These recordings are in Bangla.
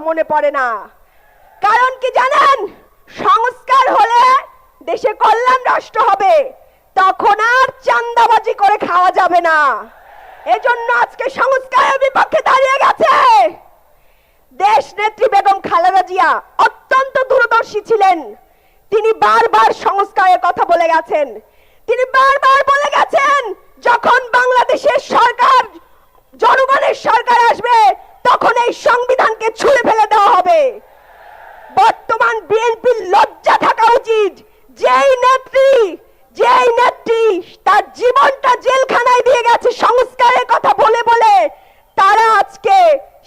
মনে পড়ে না। কারণ কি জানেন, সংস্কার হলে দেশে কল্যাণ রাষ্ট্র হবে, তখন আর চাঁদাবাজি করে খাওয়া যাবে না। এজন্য আজকে সংস্কারের বিপক্ষে দাঁড়িয়ে গেছে। দেশ নেত্রী বেগম খালেদা জিয়া অত্যন্ত দূরদর্শী ছিলেন। তিনি বারবার সংস্কারের কথা বলে গেছেন। তিনি বারবার বলে গেছেন, যখন বাংলাদেশের সরকার জনগণের সরকার আসবে তখন এই সংবিধানকে ছুঁড়ে ফেলে দেওয়া হবে। বর্তমান বিএনপির লজ্জা থাকা উচিত, যেই নেত্রী তার জীবনটা জেলখানায় দিয়ে গেছে সংস্কারের কথা বলে বলে, তারা আজকে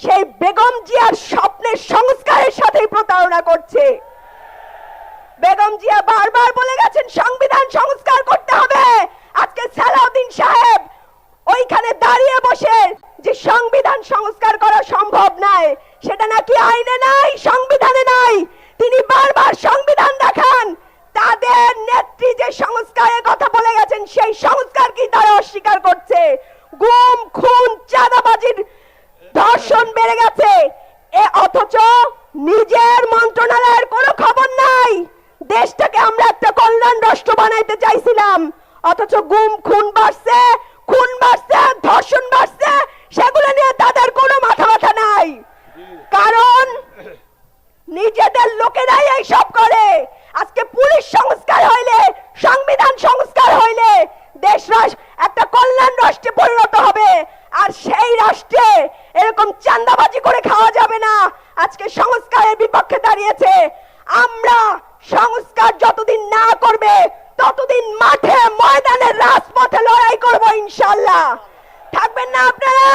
সেই বেগম জিয়ার স্বপ্নের সংস্কারের সাথেই প্রতারণা করছে। বেগম জিয়া বারবার বলে গেছেন সংবিধান সংস্কার করতে হবে। আজকে সালাউদ্দিন সাহেব ওইখানে দাঁড়িয়ে বসে যে সংবিধান সংস্কার করা সম্ভব নয়, সেটা নাকি আইনে নাই, সংবিধানে নাই। তিনি বারবার সংবিধান দেখান। তাদের নেত্রী যে সংস্কারের কথা বলে গেছেন সেই সংস্কার কি তারা অস্বীকার করছে। গুম, খুন, চাঁদাবাজির, ধর্ষণ বেড়ে গেছে, অথচ নিজের মন্ত্রণালয়ের কোনো খবর নাই। দেশটাকে আমরা একটা কল্যাণ রাষ্ট্র বানাইতে চাইছিলাম, অথচ গুম খুন বাড়ছে, ধর্ষণ বাড়ছে, সেগুলো নিয়ে তাদের কোনো মাথা ব্যথা নাই। কারণ নিজেদের লোকেরাই এই সব করে। আজকে পুলিশ সংস্কার হইলে, সংবিধান সংস্কার হইলে দেশ একটা কল্যাণ রাষ্ট্রে পরিণত হবে, আর সেই রাষ্ট্রে এরকম চাঁদাবাজি করে খাওয়া যাবে না। আজকে সংস্কারের বিপক্ষে দাঁড়িয়েছে। আমরা সংস্কার যতদিন না করবে ততদিন মাঠে ময়দানে রাজপথে লড়াই করব ইনশাআল্লাহ। থাকবেন না আপনারা?